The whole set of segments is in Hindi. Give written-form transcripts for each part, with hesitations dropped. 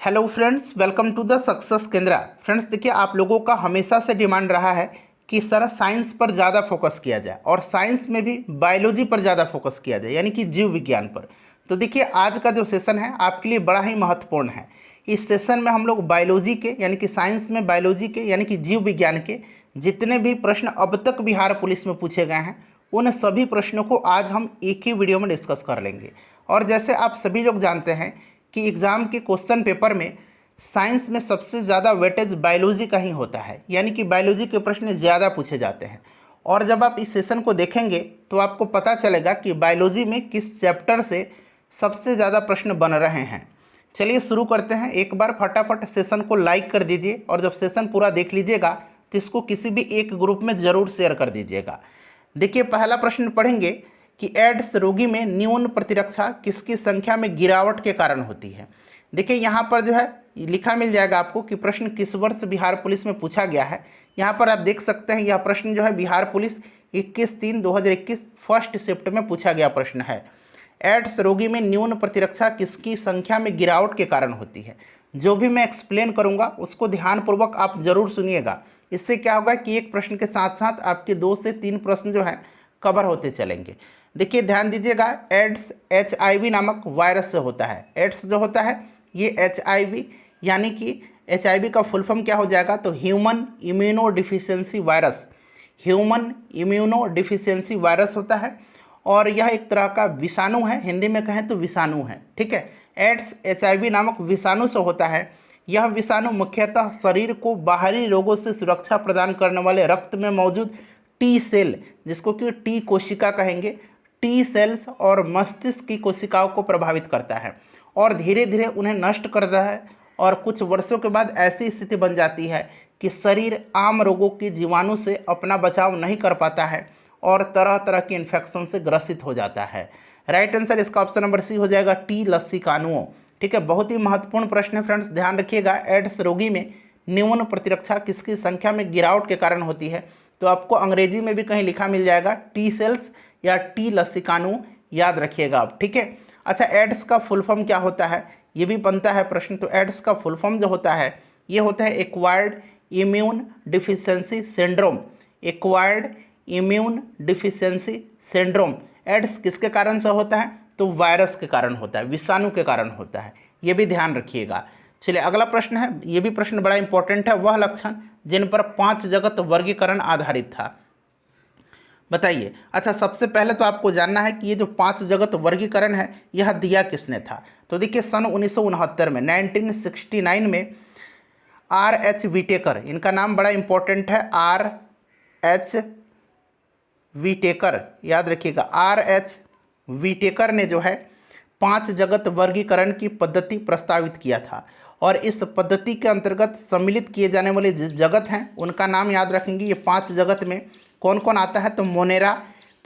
Hello friends, welcome to the success Kendra. Friends देखिए, आप लोगों का हमेशा से डिमांड रहा है कि सर साइंस पर ज़्यादा फोकस किया जाए और साइंस में भी बायोलॉजी पर ज़्यादा फोकस किया जाए, यानी कि जीव विज्ञान पर। तो देखिए, आज का जो सेशन है आपके लिए बड़ा ही महत्वपूर्ण है। इस सेशन में हम लोग बायोलॉजी के यानी कि साइंस में बायोलॉजी के यानी कि जीव विज्ञान के जितने भी प्रश्न अब तक बिहार पुलिस में पूछे गए हैं उन सभी प्रश्नों को आज हम एक ही वीडियो में डिस्कस कर लेंगे। और जैसे आप सभी लोग जानते हैं कि एग्ज़ाम के क्वेश्चन पेपर में साइंस में सबसे ज़्यादा वेटेज बायोलॉजी का ही होता है, यानी कि बायोलॉजी के प्रश्न ज़्यादा पूछे जाते हैं। और जब आप इस सेशन को देखेंगे तो आपको पता चलेगा कि बायोलॉजी में किस चैप्टर से सबसे ज़्यादा प्रश्न बन रहे हैं। चलिए शुरू करते हैं। एक बार फटाफट सेशन को लाइक कर दीजिए और जब सेशन पूरा देख लीजिएगा तो इसको किसी भी एक ग्रुप में ज़रूर शेयर कर दीजिएगा। देखिए, पहला प्रश्न पढ़ेंगे कि एड्स रोगी में न्यून प्रतिरक्षा किसकी संख्या में गिरावट के कारण होती है। देखिए, यहाँ पर जो है लिखा मिल जाएगा आपको कि प्रश्न किस वर्ष बिहार पुलिस में पूछा गया है। यहाँ पर आप देख सकते हैं यह प्रश्न जो है बिहार पुलिस 21/3/2021 फर्स्ट शिफ्ट में पूछा गया प्रश्न है। एड्स रोगी में न्यून प्रतिरक्षा किसकी संख्या में गिरावट के कारण होती है। जो भी मैं एक्सप्लेन करूँगा उसको ध्यानपूर्वक आप ज़रूर सुनिएगा। इससे क्या होगा कि एक प्रश्न के साथ साथ आपके 2 से 3 प्रश्न जो हैं कवर होते चलेंगे। देखिए, ध्यान दीजिएगा, एड्स HIV नामक वायरस से होता है। एड्स जो होता है ये HIV यानी कि HIV का फुल फॉर्म क्या हो जाएगा, तो human immuno deficiency virus. Human immuno deficiency virus होता है और यह एक तरह का विषाणु है, हिंदी में कहें तो विषाणु है। ठीक है, एड्स HIV नामक विषाणु से होता है। यह विषाणु मुख्यतः शरीर को बाहरी रोगों से सुरक्षा प्रदान करने वाले रक्त में मौजूद टी सेल, जिसको कि टी कोशिका कहेंगे, टी सेल्स और मस्तिष्क की कोशिकाओं को प्रभावित करता है और धीरे धीरे उन्हें नष्ट करता है। और कुछ वर्षों के बाद ऐसी स्थिति बन जाती है कि शरीर आम रोगों के जीवाणु से अपना बचाव नहीं कर पाता है और तरह तरह के इन्फेक्शन से ग्रसित हो जाता है। राइट आंसर इसका ऑप्शन नंबर सी हो जाएगा, टी लसिकानुओं। ठीक है, बहुत ही महत्वपूर्ण प्रश्न है फ्रेंड्स, ध्यान रखिएगा। एड्स रोगी में न्यून प्रतिरक्षा किसकी संख्या में गिरावट के कारण होती है, तो आपको अंग्रेजी में भी कहीं लिखा मिल जाएगा टी सेल्स या टी लसिकानु, याद रखिएगा आप। ठीक है, अच्छा, एड्स का फुल फॉर्म क्या होता है, ये भी बनता है प्रश्न। तो एड्स का फुल फॉर्म जो होता है ये होता है acquired immune deficiency syndrome. Acquired immune deficiency syndrome AIDS किसके कारण से होता है, तो वायरस के कारण होता है, विषाणु के कारण होता है, ये भी ध्यान रखिएगा। चलिए अगला प्रश्न है, ये भी प्रश्न बड़ा इंपॉर्टेंट है। वह लक्षण जिन पर 5 जगत वर्गीकरण आधारित था, बताइए। अच्छा, सबसे पहले तो आपको जानना है कि ये जो 5 जगत वर्गीकरण है यह दिया किसने था। तो देखिए, सन 1969 में 1969 में RH विटेकर, इनका नाम बड़ा इंपॉर्टेंट है, RH विटेकर, याद रखिएगा। RH विटेकर ने जो है 5 जगत वर्गीकरण की पद्धति प्रस्तावित किया था और इस पद्धति के अंतर्गत सम्मिलित किए जाने वाले जगत हैं उनका नाम याद रखेंगे। ये 5 जगत में कौन कौन आता है, तो मोनेरा,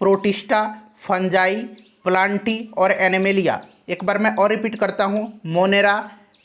प्रोटिस्टा, फंजाई, प्लांटी और एनिमेलिया। एक बार मैं और रिपीट करता हूँ, मोनेरा,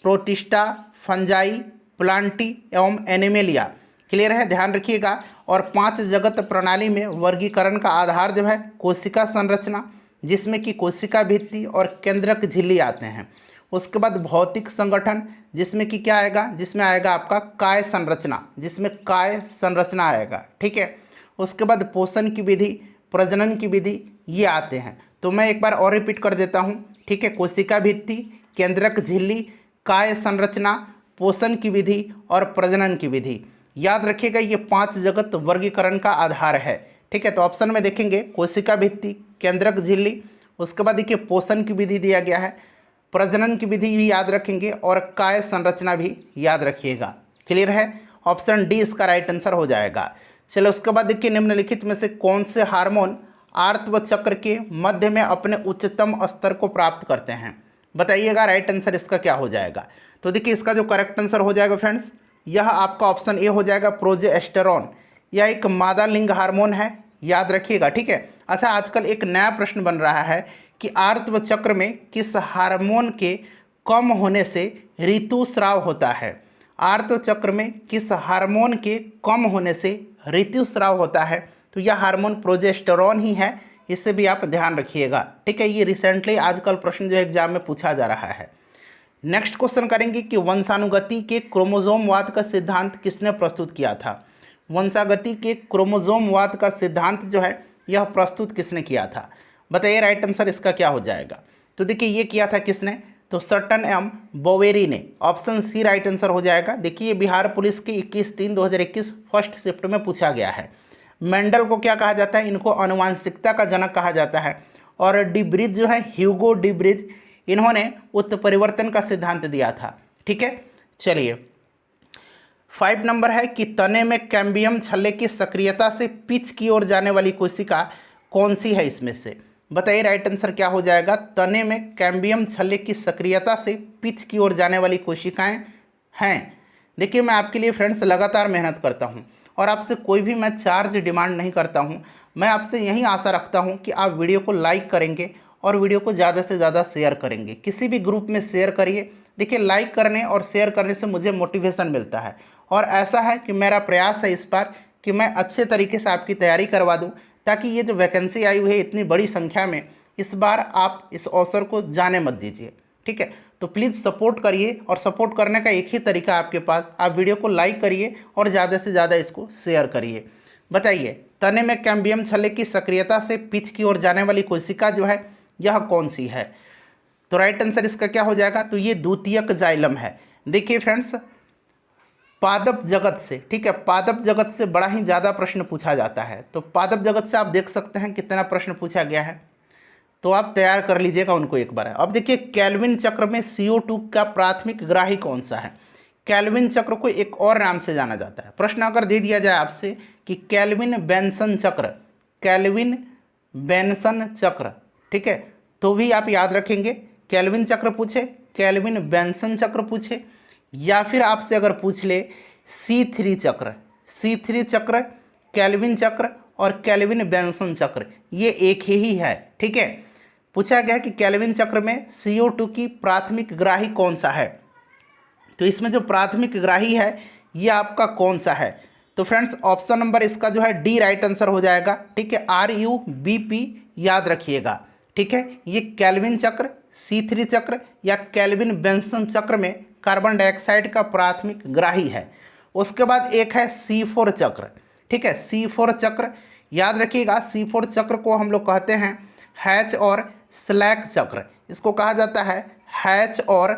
प्रोटिस्टा, फंजाई, प्लांटी एवं एनिमेलिया। क्लियर है, ध्यान रखिएगा। और 5 जगत प्रणाली में वर्गीकरण का आधार जो है कोशिका संरचना, जिसमें कि कोशिका भित्ति और केंद्रक झिल्ली आते हैं। उसके बाद भौतिक संगठन, जिसमें कि क्या आएगा, जिसमें आएगा आपका काय संरचना, जिसमें काय संरचना आएगा। ठीक है, उसके बाद पोषण की विधि, प्रजनन की विधि, ये आते हैं। तो मैं एक बार और रिपीट कर देता हूँ। ठीक है, कोशिका भित्ति, केंद्रक झिल्ली, काय संरचना, पोषण की विधि और प्रजनन की विधि, याद रखिएगा। ये 5 जगत वर्गीकरण का आधार है। ठीक है, तो ऑप्शन में देखेंगे कोशिका भित्ति, केंद्रक झिल्ली, उसके बाद देखिए पोषण की विधि दिया गया है, प्रजनन की विधि भी याद रखेंगे और काय संरचना भी याद रखिएगा। क्लियर है, ऑप्शन डी इसका राइट आंसर हो जाएगा। चलो उसके बाद देखिए, निम्नलिखित में से कौन से हार्मोन आर्तव चक्र के मध्य में अपने उच्चतम स्तर को प्राप्त करते हैं, बताइएगा। राइट आंसर इसका क्या हो जाएगा, तो देखिए इसका जो करेक्ट आंसर हो जाएगा फ्रेंड्स, यह आपका ऑप्शन ए हो जाएगा, प्रोजेस्टेरॉन। यह एक मादा लिंग हार्मोन है, याद रखिएगा। ठीक है, अच्छा, आजकल एक नया प्रश्न बन रहा है कि आर्तव चक्र में किस हार्मोन के कम होने से ऋतुस्राव होता है। आर्तव चक्र में किस हार्मोन के कम होने से ऋतुस्राव होता है, तो यह हार्मोन प्रोजेस्टेरॉन ही है, इससे भी आप ध्यान रखिएगा। ठीक है, ये रिसेंटली आजकल प्रश्न जो एग्जाम में पूछा जा रहा है। नेक्स्ट क्वेश्चन करेंगे कि वंशानुगति के क्रोमोसोमवाद का सिद्धांत किसने प्रस्तुत किया था। वंशागति के क्रोमोसोमवाद का सिद्धांत जो है यह प्रस्तुत किसने किया था। बताइए राइट आंसर इसका क्या हो जाएगा। तो देखिए ये किया था किसने, तो सर्टन एम बोवेरी ने। ऑप्शन सी राइट आंसर हो जाएगा। देखिए बिहार पुलिस की 21/3/2021 फर्स्ट शिफ्ट में पूछा गया है। मेंडल को क्या कहा जाता है, इनको आनुवांशिकता का जनक कहा जाता है। और डिब्रिज जो है, ह्यूगो डिब्रिज, इन्होंने उत्परिवर्तन का सिद्धांत दिया था। ठीक है, चलिए 5 नंबर है कि तने में कैम्बियम छल्ले की सक्रियता से पिच की ओर जाने वाली कोशिका कौन सी है इसमें से। बताइए राइट आंसर क्या हो जाएगा। तने में कैम्बियम छल्ले की सक्रियता से पिच की ओर जाने वाली कोशिकाएं हैं। देखिए मैं आपके लिए फ्रेंड्स लगातार मेहनत करता हूं और आपसे कोई भी मैं चार्ज डिमांड नहीं करता हूं। मैं आपसे यही आशा रखता हूं कि आप वीडियो को लाइक करेंगे और वीडियो को ज़्यादा से ज़्यादा शेयर करेंगे। किसी भी ग्रुप में शेयर करिए। देखिए लाइक करने और शेयर करने से मुझे मोटिवेशन मिलता है और ऐसा है कि मेरा प्रयास है इस बार कि मैं अच्छे तरीके से आपकी तैयारी करवा दूं, ताकि ये जो वैकेंसी आई हुई है इतनी बड़ी संख्या में, इस बार आप इस अवसर को जाने मत दीजिए। ठीक है, तो प्लीज़ सपोर्ट करिए और सपोर्ट करने का एक ही तरीका आपके पास, आप वीडियो को लाइक करिए और ज़्यादा से ज़्यादा इसको शेयर करिए। बताइए तने में कैम्बियम छल्ले की सक्रियता से पिच की ओर जाने वाली कोशिका जो है यह कौन सी है। तो राइट आंसर इसका क्या हो जाएगा, तो ये द्वितीयक जाइलम है। देखिए फ्रेंड्स पादप जगत से, ठीक है, पादप जगत से बड़ा ही ज़्यादा प्रश्न पूछा जाता है। तो पादप जगत से आप देख सकते हैं कितना प्रश्न पूछा गया है, तो आप तैयार कर लीजिएगा उनको एक बार। अब देखिए केल्विन चक्र में CO2 का प्राथमिक ग्राही कौन सा है। केल्विन चक्र को एक और नाम से जाना जाता है। प्रश्न अगर दे दिया जाए आपसे कि केल्विन बेंसन चक्र, केल्विन बेंसन चक्र, ठीक है, तो भी आप याद रखेंगे। केल्विन चक्र पूछे, केल्विन बेंसन चक्र पूछे, या फिर आपसे अगर पूछ ले C3 चक्र, C3 चक्र, केल्विन चक्र और केल्विन बेंसन चक्र, ये एक ही है। ठीक है, पूछा गया कि केल्विन चक्र में CO2 की प्राथमिक ग्राही कौन सा है। तो इसमें जो प्राथमिक ग्राही है ये आपका कौन सा है। तो फ्रेंड्स ऑप्शन नंबर इसका जो है डी राइट आंसर हो जाएगा। ठीक है, RUBP याद रखिएगा। ठीक है, ये केल्विन चक्र, C3 चक्र या केल्विन बेंसन चक्र में कार्बन डाइऑक्साइड का प्राथमिक ग्राही है। उसके बाद एक है C4 चक्र। ठीक है, C4 चक्र याद रखिएगा। C4 चक्र को हम लोग कहते हैं हैच और स्लैक चक्र, इसको कहा जाता है हैच और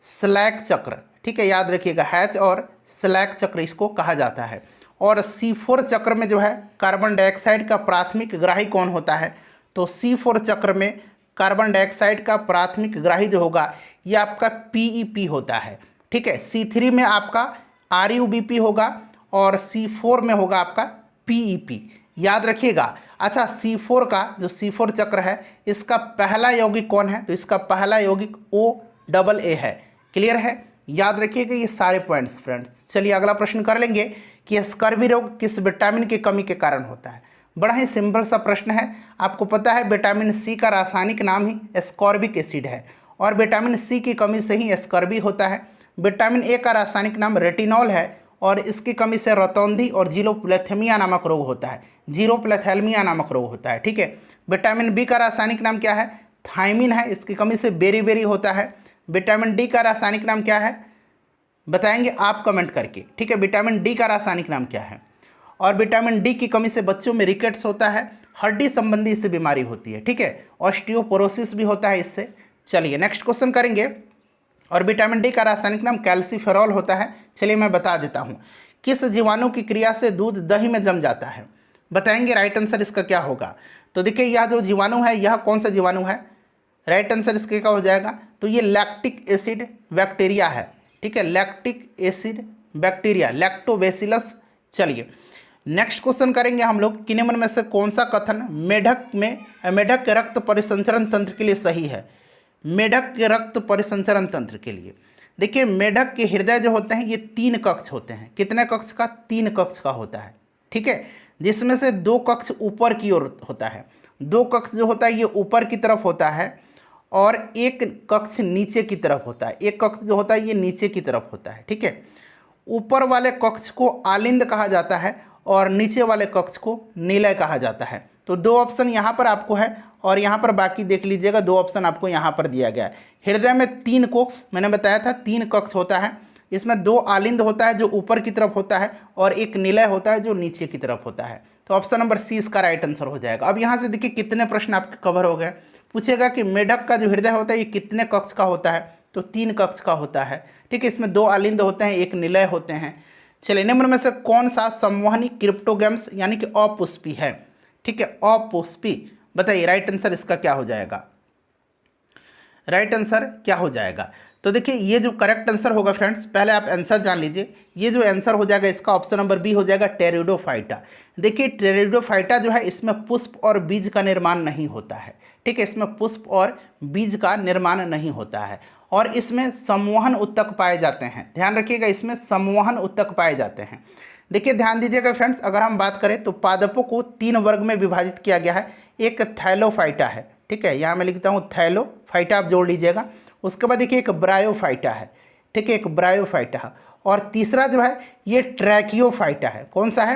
स्लैक चक्र। ठीक है, याद रखिएगा हैच और स्लैक चक्र इसको कहा जाता है। और C4 चक्र में जो है कार्बन डाइऑक्साइड का प्राथमिक ग्राही कौन होता है, तो C4 चक्र में कार्बन डाइऑक्साइड का प्राथमिक ग्राही जो होगा ये आपका PEP होता है। ठीक है, C3 में आपका RUBP होगा और C4 में होगा आपका PEP, याद रखिएगा। अच्छा C4 का जो C4 चक्र है इसका पहला यौगिक कौन है, तो इसका पहला यौगिक OAA है। क्लियर है, याद रखिएगा ये सारे पॉइंट्स फ्रेंड्स। चलिए अगला प्रश्न कर लेंगे कि स्कर्वी रोग किस विटामिन की कमी के कारण होता है। बड़ा ही सिंपल सा प्रश्न है। आपको पता है विटामिन C का रासायनिक नाम ही एस्कॉर्बिक एसिड है और विटामिन C की कमी से ही स्कर्वी होता है। विटामिन A का रासायनिक नाम रेटिनॉल है और इसकी कमी से रतौंधी और जीरोप्लैथेमिया नामक रोग होता है, जीरोप्लैथेमिया नामक रोग होता है। ठीक है, विटामिन B का रासायनिक नाम क्या है, थायमिन है, इसकी कमी से बेरी होता है। विटामिन D का रासायनिक नाम क्या है बताएंगे आप कमेंट करके। ठीक है, विटामिन D का रासायनिक नाम क्या है। और विटामिन D की कमी से बच्चों में रिकेट्स होता है, हड्डी संबंधी इससे बीमारी होती है। ठीक है, ऑस्टियोपोरोसिस भी होता है इससे। चलिए नेक्स्ट क्वेश्चन करेंगे। और विटामिन D का रासायनिक नाम कैल्सीफेरॉल होता है। चलिए मैं बता देता हूँ। किस जीवाणु की क्रिया से दूध दही में जम जाता है, बताएंगे राइट आंसर इसका क्या होगा। तो देखिए यह जो जीवाणु है यह कौन सा जीवाणु है, राइट आंसर इसके क्या हो जाएगा, तो ये लैक्टिक एसिड बैक्टीरिया है। ठीक है, लैक्टिक एसिड बैक्टीरिया, लैक्टोबैसिलस। चलिए नेक्स्ट क्वेश्चन करेंगे हम लोग कि निम्न में से कौन सा कथन मेढक के रक्त परिसंचरण तंत्र के लिए सही है। मेढक के रक्त परिसंचरण तंत्र के लिए देखिए मेढक के हृदय जो होते हैं ये 3 कक्ष होते हैं। कितने कक्ष का, 3 कक्ष का होता है। ठीक है, जिसमें से 2 कक्ष ऊपर की ओर होता है, 2 कक्ष जो होता है ये ऊपर की तरफ होता है और 1 कक्ष नीचे की तरफ होता है। 1 कक्ष जो होता है ये नीचे की तरफ होता है। ठीक है, ऊपर वाले कक्ष को आलिंद कहा जाता है और नीचे वाले कक्ष को निलय कहा जाता है। तो 2 ऑप्शन यहाँ पर आपको है और यहाँ पर बाकी देख लीजिएगा 2 ऑप्शन आपको यहाँ पर दिया गया है। हृदय में 3 कक्ष, मैंने बताया था 3 कक्ष होता है। इसमें 2 आलिंद होता है जो ऊपर की तरफ होता है और एक निलय होता है जो नीचे की तरफ होता है। तो ऑप्शन नंबर सी इसका राइट आंसर हो जाएगा। अब यहाँ से देखिए कितने प्रश्न आपके कवर हो गए। पूछेगा कि मेढक का जो हृदय होता है ये कितने कक्ष का होता है, तो 3 कक्ष का होता है। ठीक है, इसमें 2 आलिंद होते हैं, एक निलय होते हैं। चलिए, निम्न में से कौन सा संवहनी क्रिप्टोगैम्स यानी कि अपुष्पी है? ठीक है, अपुष्पी, बताइए राइट आंसर इसका क्या हो जाएगा? राइट आंसर क्या हो जाएगा? तो देखिए ये जो करेक्ट आंसर होगा फ्रेंड्स, पहले आप आंसर जान लीजिए। ये जो आंसर हो जाएगा इसका ऑप्शन नंबर बी हो जाएगा, टेरिडोफाइटा। देखिए टेरिडोफाइटा जो है इसमें पुष्प और बीज का निर्माण नहीं होता है। ठीक है, इसमें पुष्प और बीज का निर्माण नहीं होता है और इसमें संवहन उत्तक पाए जाते हैं। ध्यान रखिएगा, इसमें संवहन उत्तक पाए जाते हैं। देखिए ध्यान दीजिएगा फ्रेंड्स, अगर हम बात करें तो पादपों को 3 वर्ग में विभाजित किया गया है। एक थैलोफाइटा है, ठीक है, यहाँ मैं लिखता हूँ थैलोफाइटा, आप जोड़ लीजिएगा। उसके बाद देखिए एक ब्रायोफाइटा है, ठीक है, एक ब्रायोफाइटा, और तीसरा जो है ये ट्रैकियोफाइटा है। कौन सा है?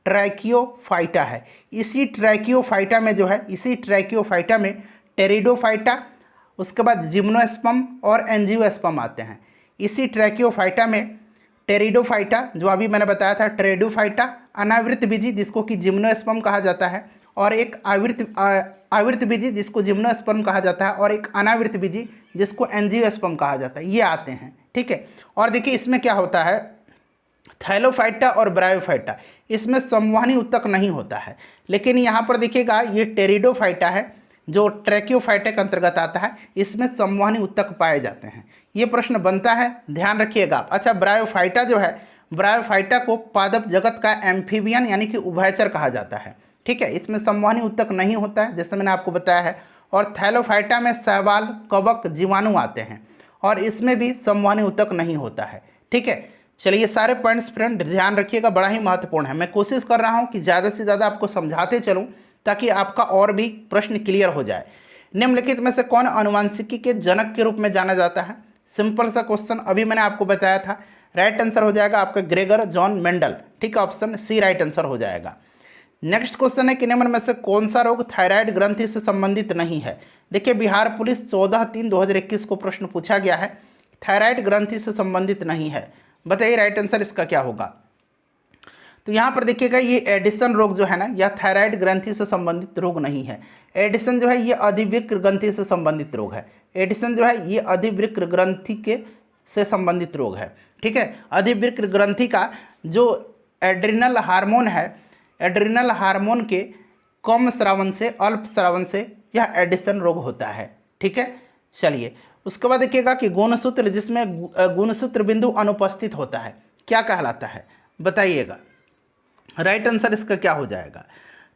ट्रैकियोफाइटा है। इसी ट्रैकियोफाइटा में जो है, इसी ट्रैकियोफाइटा में टेरिडोफाइटा, उसके बाद जिम्नोस्पर्म और एंजियोस्पर्म आते हैं। इसी ट्रैकियोफाइटा में टेरिडोफाइटा जो अभी मैंने बताया था, टेरिडोफाइटा, अनावृत बीजी जिसको कि जिम्नोस्पर्म कहा जाता है, और एक आवृत बीजी जिसको जिम्नोस्पर्म कहा जाता है, और एक अनावृत बीजी जिसको एंजियोस्पर्म कहा जाता है, ये आते हैं। ठीक है, और देखिए इसमें क्या होता है, थैलोफाइटा और ब्रायोफाइटा, इसमें संवहनी उत्तक नहीं होता है। लेकिन यहाँ पर देखिएगा ये टेरिडोफाइटा है जो ट्रैकियोफाइटा के अंतर्गत आता है, इसमें संवहनी उत्तक पाए जाते हैं। ये प्रश्न बनता है, ध्यान रखिएगा। अच्छा, ब्रायोफाइटा जो है, ब्रायोफाइटा को पादप जगत का एम्फीबियन यानी कि उभयचर कहा जाता है। ठीक है, इसमें संवहनी उत्तक नहीं होता है जैसे मैंने आपको बताया है। और थैलोफाइटा में शैवाल, कवक, जीवाणु आते हैं और इसमें भी संवहनी उत्तक नहीं होता है। ठीक है, चलिए सारे पॉइंट्स फ्रेंड ध्यान रखिएगा, बड़ा ही महत्वपूर्ण है। मैं कोशिश कर रहा हूँ कि ज़्यादा से ज़्यादा आपको समझाते चलूँ ताकि आपका और भी प्रश्न क्लियर हो जाए। निम्नलिखित में से कौन आनुवंशिकी के जनक के रूप में जाना जाता है? सिंपल सा क्वेश्चन, अभी मैंने आपको बताया था। राइट आंसर हो जाएगा आपका ग्रेगर जॉन मेंडल। ठीक है, ऑप्शन सी राइट आंसर हो जाएगा। नेक्स्ट क्वेश्चन है कि निम्न में से कौन सा रोग थायराइड ग्रंथि से संबंधित नहीं है? देखिए बिहार पुलिस 14/3/2021 को प्रश्न पूछा गया है, थायराइड ग्रंथि से संबंधित नहीं है। बताइए राइट आंसर इसका क्या होगा? तो यहाँ पर देखिएगा ये एडिसन रोग जो है ना, यह थायराइड ग्रंथि से संबंधित रोग नहीं है। एडिसन जो है ये अधिवृक्क ग्रंथि से संबंधित रोग है। एडिसन जो है ये अधिवृक्क ग्रंथि के से संबंधित रोग है। ठीक है, अधिवृक्क ग्रंथि का जो एड्रिनल हार्मोन है, एड्रिनल हार्मोन के कम स्रावन से, अल्प स्रावन से यह एडिसन रोग होता है। ठीक है, चलिए उसके बाद देखिएगा कि गुणसूत्र, जिसमें गुणसूत्र बिंदु अनुपस्थित होता है, क्या कहलाता है? बताइएगा राइट आंसर इसका क्या हो जाएगा?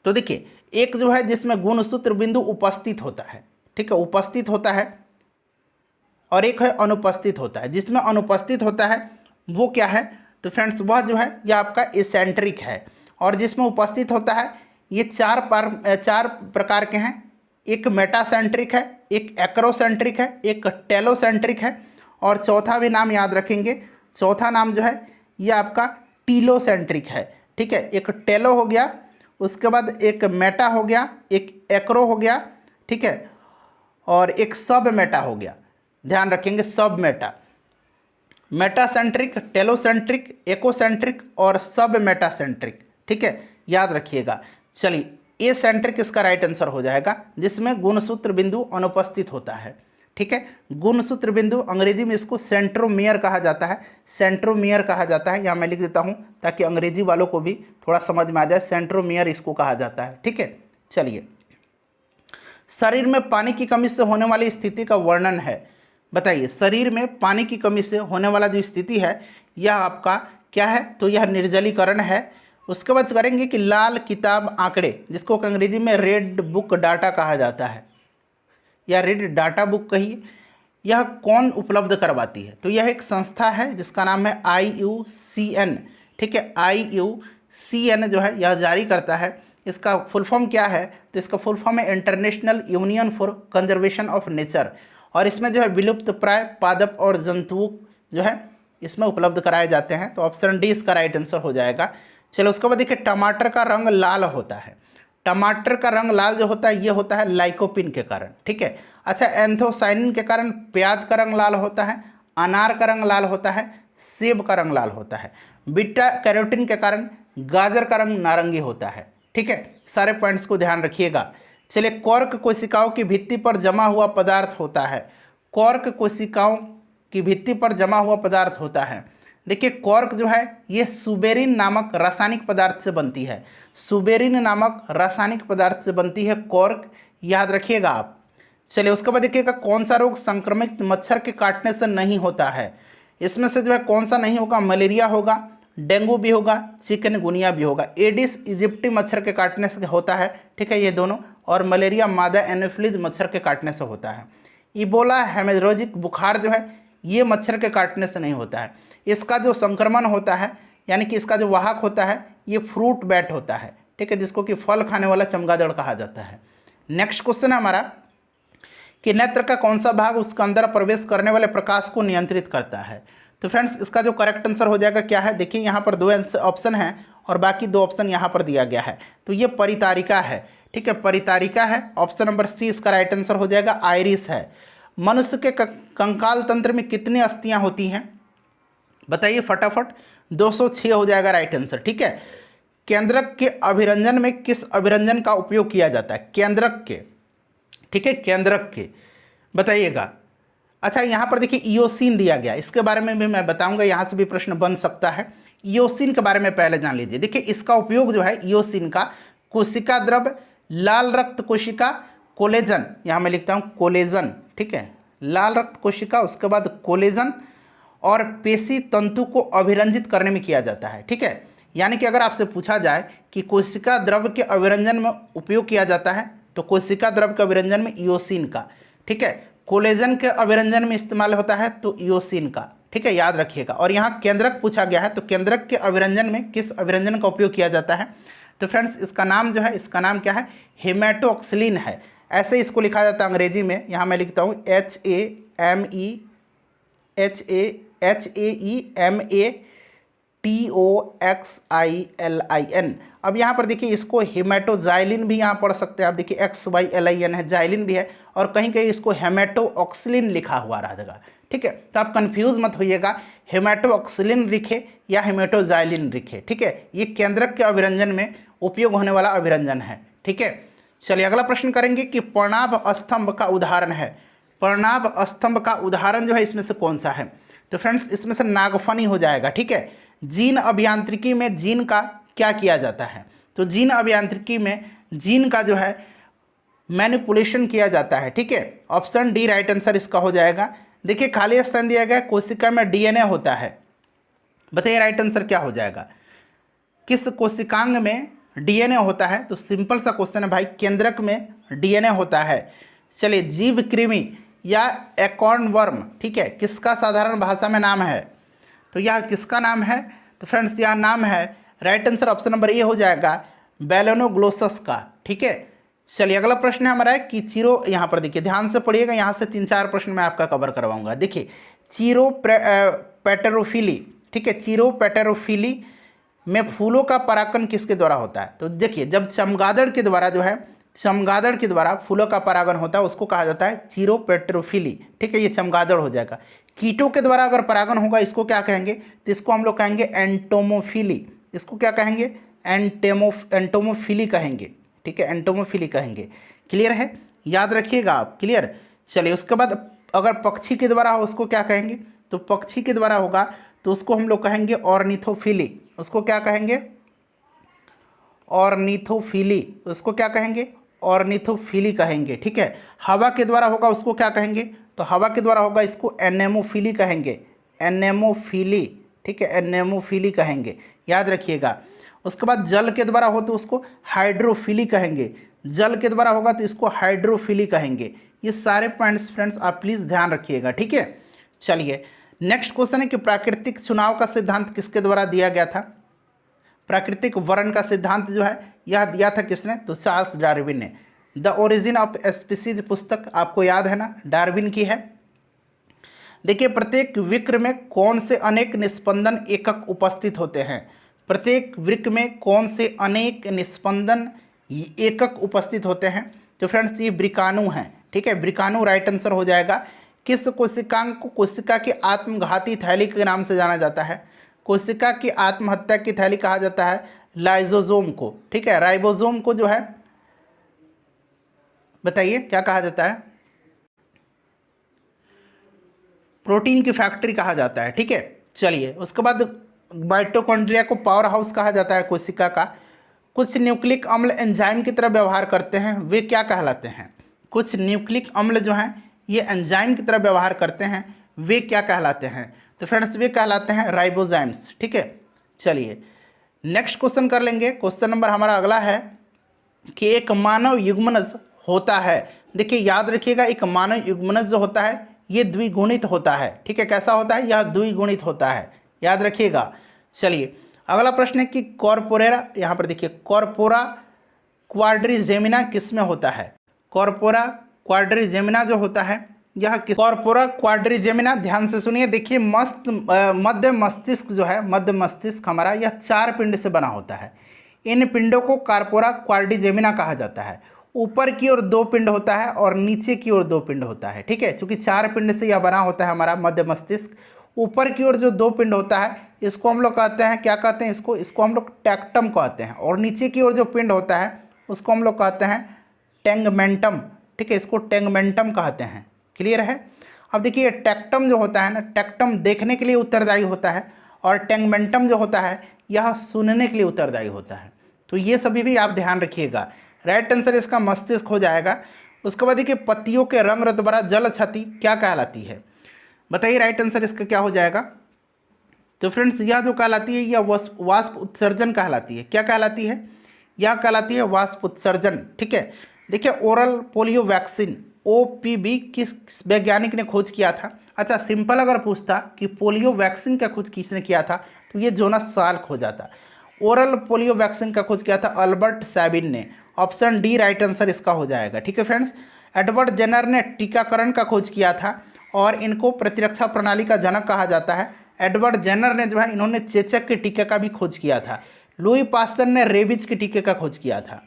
तो देखिए एक जो है जिसमें गुणसूत्र बिंदु उपस्थित होता है, ठीक है, उपस्थित होता है, और एक है अनुपस्थित होता है। जिसमें अनुपस्थित होता है वो क्या है? तो फ्रेंड्स वह जो है यह आपका एसेंट्रिक है। और जिसमें उपस्थित होता है ये चार प्रकार के हैं। एक मेटासेंट्रिक है, एक एक्रोसेंट्रिक है, एक टेलोसेंट्रिक है, और चौथा भी नाम याद रखेंगे, चौथा नाम जो है ये आपका टीलोसेंट्रिक है। ठीक है, एक टेलो हो गया, उसके बाद एक मेटा हो गया, एक एक्रो हो गया, ठीक है, और एक सब मेटा हो गया। ध्यान रखेंगे, सब मेटा, मेटासेंट्रिक, टेलोसेंट्रिक, एकोसेंट्रिक और सब मेटासेंट्रिक। ठीक है, याद रखिएगा। चलिए ए सेंट्रिक इसका राइट आंसर हो जाएगा, जिसमें गुणसूत्र बिंदु अनुपस्थित होता है। ठीक है, गुणसूत्र बिंदु अंग्रेजी में इसको सेंट्रोमियर कहा जाता है, सेंट्रोमियर कहा जाता है। यहाँ मैं लिख देता हूँ ताकि अंग्रेजी वालों को भी थोड़ा समझ में आ जाए, सेंट्रोमियर इसको कहा जाता है। ठीक है, चलिए शरीर में पानी की कमी से होने वाली स्थिति का वर्णन है। बताइए शरीर में पानी की कमी से होने वाला जो स्थिति है यह आपका क्या है? तो यह निर्जलीकरण है। उसके बाद करेंगे कि लाल किताब आंकड़े, जिसको अंग्रेजी में रेड बुक डाटा कहा जाता है या रेड डाटा बुक कहिए, यह कौन उपलब्ध करवाती है? तो यह एक संस्था है जिसका नाम है IUCN। ठीक है, IUCN जो है यह जारी करता है। इसका फुल फॉर्म क्या है? तो इसका फुल फॉर्म है international union for conservation of nature. और इसमें जो है विलुप्त प्राय पादप और जंतुओं जो है इसमें उपलब्ध कराए जाते हैं। तो ऑप्शन डी इसका राइट आंसर हो जाएगा। चलो उसके बाद देखिए टमाटर का रंग लाल होता है। टमाटर का रंग लाल जो होता है ये होता है लाइकोपिन के कारण, ठीक है। अच्छा, एंथोसाइनिन के कारण प्याज का रंग लाल होता है, अनार का रंग लाल होता है, सेब का रंग लाल होता है। बीटा कैरोटीन के कारण गाजर का रंग नारंगी होता है, ठीक है। सारे पॉइंट्स को ध्यान रखिएगा। चलिए, कॉर्क कोशिकाओं की भित्ति पर जमा हुआ पदार्थ होता है। कॉर्क कोशिकाओं की भित्ति पर जमा हुआ पदार्थ होता है। देखिए, कॉर्क जो है ये सुबेरिन नामक रासायनिक पदार्थ से बनती है। सुबेरिन नामक रासायनिक पदार्थ से बनती है कॉर्क, याद रखिएगा आप। चलिए, उसके बाद देखिएगा, कौन सा रोग संक्रमित मच्छर के काटने से नहीं होता है। इसमें से जो है कौन सा नहीं होगा, मलेरिया होगा, डेंगू भी होगा, चिकनगुनिया भी होगा। एडिस इजिप्टी मच्छर के काटने से होता है, ठीक है, ये दोनों। और मलेरिया मादा एनोफिलीज मच्छर के काटने से होता है। इबोला हेमोरेजिक बुखार जो है ये मच्छर के काटने से नहीं होता है। इसका जो संक्रमण होता है, यानी कि इसका जो वाहक होता है, ये फ्रूट बैट होता है, ठीक है, जिसको कि फल खाने वाला चमगादड़ कहा जाता है। नेक्स्ट क्वेश्चन है हमारा कि नेत्र का कौन सा भाग उसके अंदर प्रवेश करने वाले प्रकाश को नियंत्रित करता है। तो फ्रेंड्स, इसका जो करेक्ट आंसर हो जाएगा क्या है, देखिए यहाँ पर 2 ऑप्शन हैं और बाकी 2 ऑप्शन यहाँ पर दिया गया है। तो ये परितारिका है, ठीक है, परितारिका है। ऑप्शन नंबर सी इसका राइट आंसर हो जाएगा। आइरिस है। मनुष्य के कंकाल तंत्र में कितनी अस्थियां होती हैं, बताइए फटाफट। 206 हो जाएगा राइट आंसर, ठीक है। केंद्रक के अभिरंजन में किस अभिरंजन का उपयोग किया जाता है, केंद्रक के, ठीक है, केंद्रक के, बताइएगा। अच्छा, यहाँ पर देखिए इयोसिन दिया गया, इसके बारे में भी मैं बताऊंगा, यहाँ से भी प्रश्न बन सकता है। इयोसिन के बारे में पहले जान लीजिए। देखिए, इसका उपयोग जो है इयोसिन का कोशिका द्रव, लाल रक्त कोशिका, कोलेजन, यहाँ मैं लिखता हूँ कोलेजन, ठीक है, लाल रक्त कोशिका, उसके बाद कोलेजन और पेशी तंतु को अभिरंजित करने में किया जाता है, ठीक है। यानी कि अगर आपसे पूछा जाए कि कोशिका द्रव के अभिरंजन में उपयोग किया जाता है तो कोशिका द्रव के अभिरंजन में इयोसिन का, ठीक है। कोलेजन के अभिरंजन में इस्तेमाल होता है तो इयोसिन का, ठीक है, याद रखिएगा। और यहाँ केंद्रक पूछा गया है तो केंद्रक के अभिरंजन में किस अभिरंजन का उपयोग किया जाता है। तो फ्रेंड्स, इसका नाम जो है, इसका नाम क्या है, हेमेटोक्सिलिन है। ऐसे इसको लिखा जाता है अंग्रेजी में, यहाँ मैं लिखता हूँ HAMETOXILIN। अब यहाँ पर देखिए इसको हेमेटोजाइलिन भी यहाँ पढ़ सकते हैं आप, देखिए XYLIN है, जाइलिन भी है, और कहीं कहीं इसको हेमेटोऑक्सिलिन लिखा हुआ रहेगा, ठीक है। तो आप कंफ्यूज मत होइएगा, हेमेटोऑक्सिलिन लिखे या हेमेटोजाइलिन लिखे, ठीक है। ये केंद्रक के अभिरंजन में उपयोग होने वाला अभिरंजन है, ठीक है। चलिए, अगला प्रश्न करेंगे कि पर्णाभ स्तंभ का उदाहरण है। पर्णाभ स्तंभ का उदाहरण जो है इसमें से कौन सा है। तो फ्रेंड्स, इसमें से नागफनी हो जाएगा, ठीक है। जीन अभियांत्रिकी में जीन का क्या किया जाता है, तो जीन अभियांत्रिकी में जीन का जो है मैनिपुलेशन किया जाता है, ठीक है। ऑप्शन डी राइट आंसर इसका हो जाएगा। देखिए, खाली स्थान दिया गया, कोशिका में डीएनए होता है, बताइए राइट आंसर क्या हो जाएगा। किस कोशिकांग में डीएनए होता है, तो सिंपल सा क्वेश्चन है भाई, केंद्रक में डीएनए होता है। चलिए, जीव कृमि या एकॉर्न वर्म, ठीक है, किसका साधारण भाषा में नाम है, तो यह किसका नाम है। तो फ्रेंड्स, यह नाम है, right answer option number A हो जाएगा, बेलेनोग्लोसस का, ठीक है। चलिए, अगला प्रश्न है हमारा कि चीरो, यहाँ पर देखिए ध्यान से पढ़िएगा, यहाँ से 3-4 प्रश्न मैं आपका कवर करवाऊंगा। देखिए, चीरो पेटेरोफिली, ठीक है, चीरो पेटेरोफिली में फूलों का परागण किसके द्वारा होता है। तो देखिए, जब चमगादड़ के द्वारा जो है, चमगादड़ के द्वारा फूलों का परागण होता है उसको कहा जाता है चीरोपेट्रोफिली, ठीक है, ये चमगादड़ हो जाएगा। कीटों के द्वारा अगर परागण होगा इसको क्या कहेंगे, तो इसको हम लोग कहेंगे एंटोमोफिली। इसको क्या कहेंगे, एंटोमोफिली कहेंगे, ठीक है, एंटोमोफिली कहेंगे। क्लियर है, याद रखिएगा आप, क्लियर। चलिए, उसके बाद अगर पक्षी के द्वारा हो उसको क्या कहेंगे, तो पक्षी के द्वारा होगा तो उसको हम लोग कहेंगे ऑर्निथोफिली। उसको क्या कहेंगे, ऑर्निथोफिली, उसको क्या कहेंगे, ऑर्निथोफिली कहेंगे, ठीक है। हवा के द्वारा होगा उसको क्या कहेंगे, तो हवा के द्वारा होगा इसको एनेमोफिली कहेंगे, एनेमोफिली, ठीक है, एनेमोफिली कहेंगे, याद रखिएगा। उसके बाद जल के द्वारा हो तो उसको हाइड्रोफिली कहेंगे, जल के द्वारा होगा तो इसको हाइड्रोफिली कहेंगे। ये सारे पॉइंट्स फ्रेंड्स आप प्लीज़ ध्यान रखिएगा, ठीक है। चलिए, नेक्स्ट क्वेश्चन है कि प्राकृतिक चुनाव का सिद्धांत किसके द्वारा दिया गया था। प्राकृतिक वर्ण का सिद्धांत जो है यह दिया था किसने, तो चार्ल्स डार्विन ने। द ओरिजिन ऑफ स्पीसीज पुस्तक आपको याद है ना, डार्विन की है। देखिए, प्रत्येक वृक्क में कौन से अनेक निस्पंदन एकक उपस्थित होते हैं। प्रत्येक वृक्क में कौन से अनेक निस्पंदन एकक उपस्थित होते हैं। तो फ्रेंड्स ये वृकाणु हैं, ठीक है, वृकाणु राइट आंसर हो जाएगा। किस कोशिकांग को कोशिका की आत्मघाती थैली के नाम से जाना जाता है? कोशिका की आत्महत्या की थैली कहा जाता है लाइसोसोम को, ठीक है। राइबोसोम को जो है बताइए क्या कहा जाता है? प्रोटीन की फैक्ट्री कहा जाता है, ठीक है। चलिए उसके बाद माइटोकॉन्ड्रिया को पावर हाउस कहा जाता है कोशिका का। कुछ न्यूक्लिक अम्ल एंजाइम की तरह व्यवहार करते हैं, वे क्या कहलाते हैं? कुछ न्यूक्लिक अम्ल जो हैं ये एंजाइम की तरह व्यवहार करते हैं, वे क्या कहलाते हैं? तो फ्रेंड्स वे कहलाते हैं राइबोजाइम्स, ठीक है। चलिए नेक्स्ट क्वेश्चन कर लेंगे। क्वेश्चन नंबर हमारा अगला है कि एक मानव युग्मनज होता है। देखिए याद रखिएगा, एक मानव युग्मनज जो होता है ये द्विगुणित होता है, ठीक है। कैसा होता है? यह द्विगुणित होता है, याद रखिएगा। चलिए अगला प्रश्न है कि कॉर्पोरेरा, यहाँ पर देखिए कॉर्पोरा क्वाड्रिजेमिना किस में होता है? कॉर्पोरा क्वाड्रिजेमिना जो होता है यह किस? कॉर्पोरा क्वाड्रिजेमिना, ध्यान से सुनिए, देखिए मध्य मस्तिष्क जो है, मध्य मस्तिष्क हमारा यह 4 पिंड से बना होता है। इन पिंडों को कॉर्पोरा क्वाड्रिजेमिना कहा जाता है। ऊपर की ओर 2 पिंड होता है और नीचे की ओर 2 पिंड होता है, ठीक है। क्योंकि 4 पिंड से यह बना होता है हमारा मध्य मस्तिष्क। ऊपर की ओर जो 2 पिंड होता है इसको हम लोग कहते हैं, क्या कहते हैं इसको हम लोग टेक्टम कहते हैं। और नीचे की ओर जो पिंड होता है उसको हम लोग कहते हैं टेंगमेंटम, ठीक है, इसको टेंगमेंटम कहते हैं। क्लियर है? अब देखिए टेक्टम जो होता है ना, टेक्टम देखने के लिए उत्तरदायी होता है और टेंगमेंटम जो होता है यह सुनने के लिए उत्तरदायी होता है। तो ये सभी भी आप ध्यान रखिएगा। राइट आंसर इसका मस्तिष्क हो जाएगा। उसके बाद देखिए पत्तियों के रंग रतबरा जल क्षति क्या कहलाती है? बताइए राइट आंसर इसका क्या हो जाएगा? तो फ्रेंड्स यह जो कहलाती है यह वाष्प उत्सर्जन कहलाती है। क्या कहलाती है? यह कहलाती है वाष्प उत्सर्जन, ठीक है। देखिए ओरल पोलियो वैक्सीन OPV किस वैज्ञानिक ने खोज किया था? अच्छा सिंपल अगर पूछता कि पोलियो वैक्सीन का खोज किसने किया था तो ये जोनास साल्क हो जाता। ओरल पोलियो वैक्सीन का खोज किया था अल्बर्ट सैबिन ने। ऑप्शन डी राइट आंसर इसका हो जाएगा, ठीक है फ्रेंड्स। एडवर्ड जेनर ने टीकाकरण का खोज किया था और इनको प्रतिरक्षा प्रणाली का जनक कहा जाता है। एडवर्ड जेनर ने जो है इन्होंने चेचक के टीके का भी खोज किया था। लुई पास्टर ने रेबीज के टीके का खोज किया था।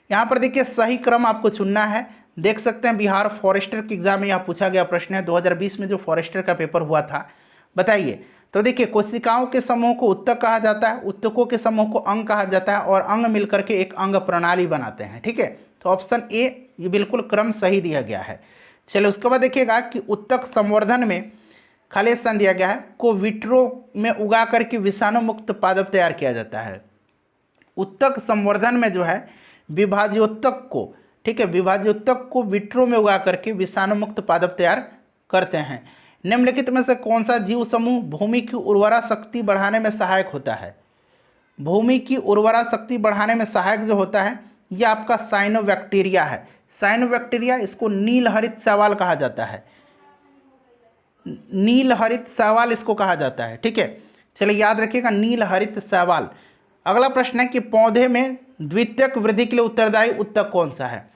यहाँ पर देखिए सही क्रम आपको चुनना है। देख सकते हैं बिहार फॉरेस्टर के एग्जाम में यह पूछा गया प्रश्न है, 2020 में जो फॉरेस्टर का पेपर हुआ था। बताइए तो देखिए कोशिकाओं के समूह को उत्तक कहा जाता है, उत्तकों के समूह को अंग कहा जाता है और अंग मिलकर के एक अंग प्रणाली बनाते हैं, ठीक है। तो ऑप्शन ए ये बिल्कुल क्रम सही दिया गया है। चलिए उसके बाद देखिएगा कि उत्तक संवर्धन में खाली स्थान दिया गया है को विट्रो में उगा करके विषाणु मुक्त पादप तैयार किया जाता है। उत्तक संवर्धन में जो है विभाज्योत्तक को, ठीक है, विभाज्योत्तक को विट्रो में उगा करके विषाणु मुक्त पादप तैयार करते हैं। निम्नलिखित में से कौन सा जीव समूह भूमि की उर्वरा शक्ति बढ़ाने में सहायक होता है? भूमि की उर्वरा शक्ति बढ़ाने में सहायक जो होता है यह आपका साइनोबैक्टीरिया है। साइनोबैक्टीरिया, इसको नील हरित शैवाल कहा जाता है। नील हरित शैवाल इसको कहा जाता है, ठीक है। चलिए याद रखिएगा नील हरित शैवाल। अगला प्रश्न है कि पौधे में द्वितीयक वृद्धि के लिए उत्तरदायी उत्तक कौन सा है?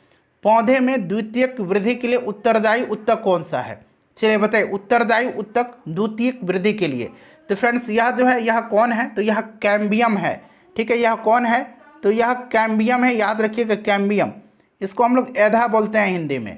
पौधे में द्वितीयक वृद्धि के लिए उत्तरदायी उत्तक कौन सा है? चलिए बताइए उत्तरदायी उत्तक द्वितीयक वृद्धि के लिए। तो फ्रेंड्स यह जो है यह कौन है? तो यह कैम्बियम है, ठीक है। यह कौन है? तो यह कैम्बियम है, याद रखिएगा कैम्बियम। इसको हम लोग एधा बोलते हैं हिंदी में।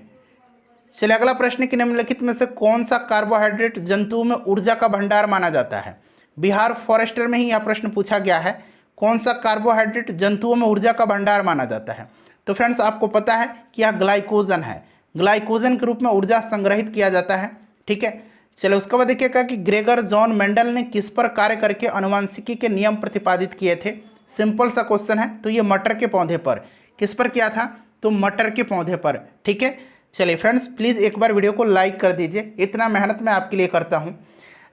चलिए अगला प्रश्न कि निम्नलिखित में से कौन सा कार्बोहाइड्रेट जंतुओं में ऊर्जा का भंडार माना जाता है? बिहार फॉरेस्टर में ही यह प्रश्न पूछा गया है, कौन सा कार्बोहाइड्रेट जंतुओं में ऊर्जा का भंडार माना जाता है? तो फ्रेंड्स आपको पता है कि यह ग्लाइकोजन है। ग्लाइकोजन के रूप में ऊर्जा संग्रहित किया जाता है, ठीक है। चलो उसके बाद देखिएगा कि ग्रेगर जॉन मेंडल ने किस पर कार्य करके आनुवंशिकी के नियम प्रतिपादित किए थे? सिंपल सा क्वेश्चन है। तो ये मटर के पौधे पर। किस पर किया था? तो मटर के पौधे पर, ठीक है। चलिए फ्रेंड्स प्लीज़ एक बार वीडियो को लाइक कर दीजिए, इतना मेहनत मैं आपके लिए करता हूँ।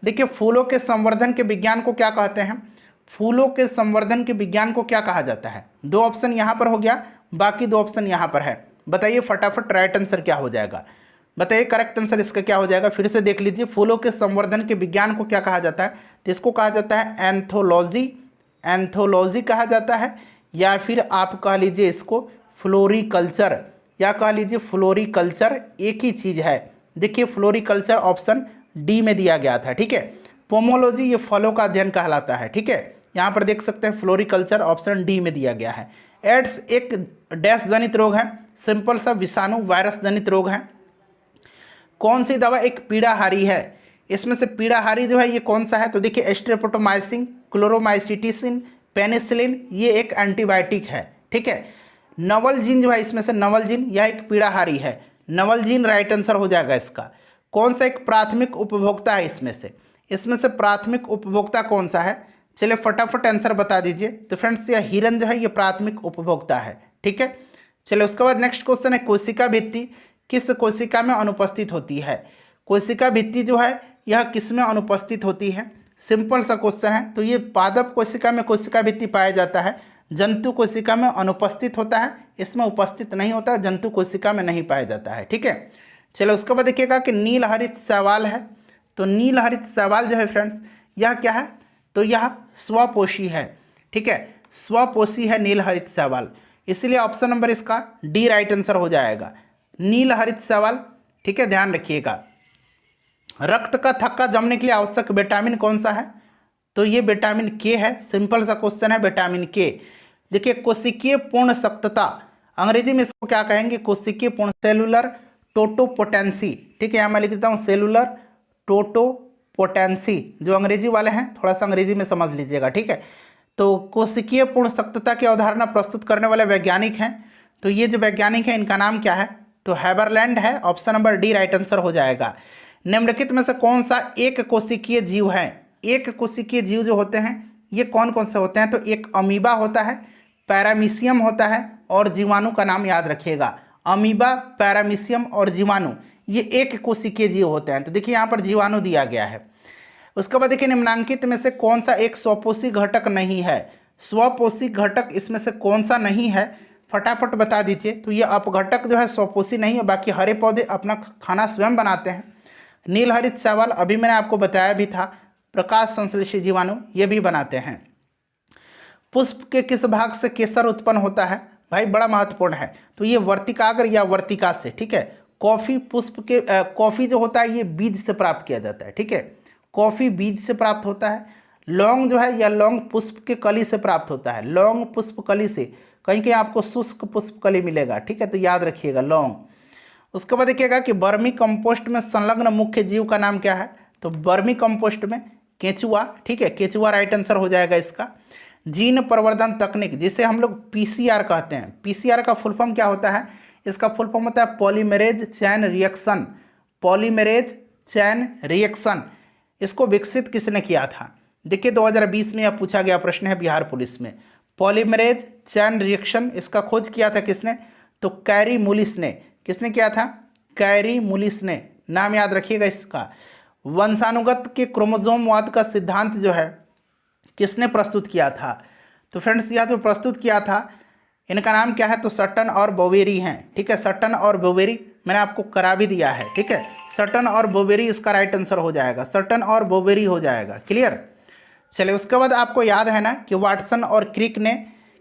देखिए फूलों के संवर्धन के विज्ञान को क्या कहते हैं? फूलों के संवर्धन के विज्ञान को क्या कहा जाता है? 2 ऑप्शन यहाँ पर हो गया, बाकी 2 ऑप्शन यहाँ पर है। बताइए फटाफट राइट आंसर क्या हो जाएगा? बताइए करेक्ट आंसर इसका क्या हो जाएगा? फिर से देख लीजिए, फूलों के संवर्धन के विज्ञान को क्या कहा जाता है? तो इसको कहा जाता है एंथोलॉजी। एंथोलॉजी कहा जाता है, या फिर आप कह लीजिए इसको फ्लोरिकल्चर, या कह लीजिए फ्लोरिकल्चर, एक ही चीज़ है। देखिए फ्लोरिकल्चर ऑप्शन डी में दिया गया था, ठीक है। पोमोलॉजी ये फलों का अध्ययन कहलाता है, ठीक है। यहाँ पर देख सकते हैं फ्लोरिकल्चर ऑप्शन डी में दिया गया है। एड्स एक डैश जनित रोग है, सिंपल सा विषाणु वायरस जनित रोग है। कौन सी दवा एक पीड़ाहारी है, इसमें से पीड़ाहारी जो है ये कौन सा है, तो देखिए स्ट्रेप्टोमाइसिन, क्लोरोमाइसिटिसिन, पेनिसिलिन, ये एक एंटीबायोटिक है। ठीक है। नवलजीन जो है इसमें से नवलजीन, यह एक पीड़ाहारी है, नवलजीन राइट आंसर हो जाएगा इसका। कौन सा एक प्राथमिक उपभोक्ता है इसमें से प्राथमिक उपभोक्ता कौन सा है, चलिए फटाफट आंसर बता दीजिए। तो फ्रेंड्स यह हिरन जो है ये प्राथमिक उपभोक्ता है। ठीक है। चलिए उसके बाद नेक्स्ट क्वेश्चन है, कोशिका भित्ति किस कोशिका में अनुपस्थित होती है। कोशिका भित्ति जो है यह किस में अनुपस्थित होती है, सिंपल सा क्वेश्चन है। तो ये पादप कोशिका में कोशिका भित्ति पाया जाता है, जंतु कोशिका में अनुपस्थित होता है, इसमें उपस्थित नहीं होता, जंतु कोशिका में नहीं पाया जाता है। ठीक है। चलो उसके बाद देखिएगा कि नीलहरित शैवाल है। तो नीलहरित शैवाल जो है फ्रेंड्स यह क्या है, तो यह स्वपोषी है। ठीक है, स्वपोषी है नीलहरित शैवाल, इसलिए ऑप्शन नंबर इसका डी राइट आंसर हो जाएगा, नीलहरित शैवाल। ठीक है, ध्यान रखिएगा। रक्त का थक्का जमने के लिए आवश्यक विटामिन कौन सा है, तो ये विटामिन के है, सिंपल सा क्वेश्चन है, विटामिन के। देखिए कोशिकीय पूर्ण सख्तता, अंग्रेजी में इसको क्या कहेंगे, कोशिकीय पूर्ण, सेलुलर टोटोपोटेंसी। ठीक है, यहाँ मैं लिख देता हूँ सेलुलर टोटोपोटेंसी, जो अंग्रेजी वाले हैं थोड़ा सा अंग्रेजी में समझ लीजिएगा। ठीक है, तो कोशिकीय पूर्ण सख्तता की अवधारणा प्रस्तुत करने वाले वैज्ञानिक हैं, तो ये जो वैज्ञानिक हैं इनका नाम क्या है, तो हैबरलैंड है, option number D right answer हो जाएगा। निम्नलिखित में से कौन सा एक कोशिकीय जीव है, एक कोशिकीय जीव जो होते हैं ये कौन कौन से होते हैं, तो एक अमीबा होता है, पैरामीशियम होता है, और जीवाणु का नाम याद रखिएगा, अमीबा, पैरामीशियम और जीवाणु, ये एक कोशिकीय जीव होते हैं। तो देखिए यहाँ पर जीवाणु दिया गया है। उसके बाद देखिए निम्नांकित में से कौन सा एक स्वपोषी घटक नहीं है, स्वपोषी घटक इसमें से कौन सा नहीं है, फटाफट बता दीजिए। तो ये अपघटक जो है स्वपोषी नहीं है, बाकी हरे पौधे अपना खाना स्वयं बनाते हैं। नीलहरित शैवाल अभी मैंने आपको बताया भी था, प्रकाश संश्लेषी जीवाणु ये भी बनाते हैं। पुष्प के किस भाग से केसर उत्पन्न होता है, भाई बड़ा महत्वपूर्ण है, तो ये वर्तिकाग्र या वर्तिका से। ठीक है, कॉफी पुष्प के कॉफी जो होता है ये बीज से प्राप्त किया जाता है। ठीक है, कॉफी बीज से प्राप्त होता है। लौंग जो है या लौंग पुष्प के कली से प्राप्त होता है, लौंग पुष्प कली से, कहीं कहीं आपको शुष्क पुष्प कली मिलेगा। ठीक है, तो याद रखिएगा लौंग। उसके बाद देखिएगा कि वर्मी कंपोस्ट में संलग्न मुख्य जीव का नाम क्या है, तो वर्मी कंपोस्ट में केंचुआ। ठीक है, केंचुआ राइट आंसर हो जाएगा इसका। जीन प्रवर्धन तकनीक जिसे हम लोग पीसीआर कहते हैं, पीसीआर का फुल फॉर्म क्या होता है, इसका फुल फॉर्म होता है polymerase chain reaction, polymerase chain reaction. इसको विकसित किसने किया था, देखिए 2020 में यह पूछा गया प्रश्न है बिहार पुलिस में। पॉलीमरेज चैन रिएक्शन इसका खोज किया था किसने, तो कैरी मुलिस ने। किसने किया था, कैरी मुलिस ने, नाम याद रखिएगा इसका। वंशानुगत के क्रोमोसोमवाद का सिद्धांत जो है किसने प्रस्तुत किया था, तो फ्रेंड्स यह जो प्रस्तुत किया था इनका नाम क्या है, तो सटन और बोवेरी हैं। ठीक है, सटन और बोवेरी मैंने आपको करा भी दिया है। ठीक है, सटन और बोवेरी इसका राइट आंसर हो जाएगा, सटन और बोवेरी हो जाएगा। क्लियर। चलिए उसके बाद आपको याद है ना कि वाटसन और क्रिक ने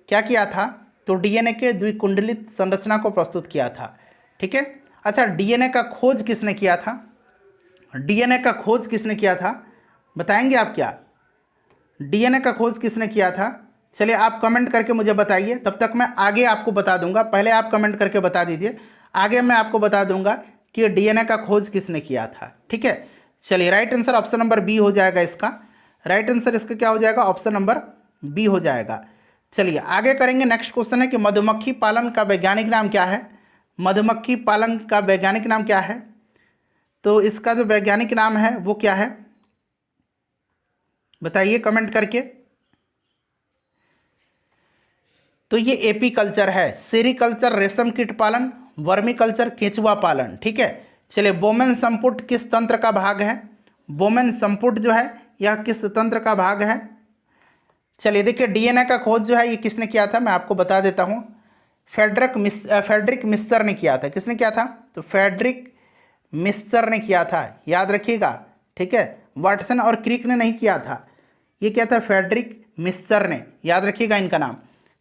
क्या किया था, तो डीएनए के द्विकुंडलित संरचना को प्रस्तुत किया था। ठीक है, अच्छा डीएनए का खोज किसने किया था, डीएनए का खोज किसने किया था, बताएंगे आप क्या, डीएनए का खोज किसने किया था। चलिए आप कमेंट करके मुझे बताइए, तब तक मैं आगे आपको बता दूंगा, पहले आप कमेंट करके बता दीजिए, आगे मैं आपको बता दूंगा कि डीएनए का खोज किसने किया था। ठीक है, चलिए right answer option number B हो जाएगा इसका, राइट आंसर इसका क्या हो जाएगा, ऑप्शन नंबर बी हो जाएगा। चलिए आगे करेंगे। नेक्स्ट क्वेश्चन है कि मधुमक्खी पालन का वैज्ञानिक नाम क्या है, मधुमक्खी पालन का वैज्ञानिक नाम क्या है, तो इसका जो वैज्ञानिक नाम है वो क्या है, बताइए कमेंट करके। तो ये एपीकल्चर है, सेरीकल्चर रेशम कीट पालन, वर्मीकल्चर केंचुआ पालन। ठीक है, चलिए बोमेन संपुट किस तंत्र का भाग है, बोमेन संपुट जो है यह किस तंत्र का भाग है। चलिए देखिए डीएनए का खोज जो है ये किसने किया था, मैं आपको बता देता हूँ, फ्रेडरिक मिस्सर ने किया था। किसने किया था, तो फ्रेडरिक मिस्सर ने किया था, याद रखिएगा। ठीक है, वाटसन और क्रिक ने नहीं किया था, ये क्या था, फ्रेडरिक मिस्सर ने, याद रखिएगा इनका नाम।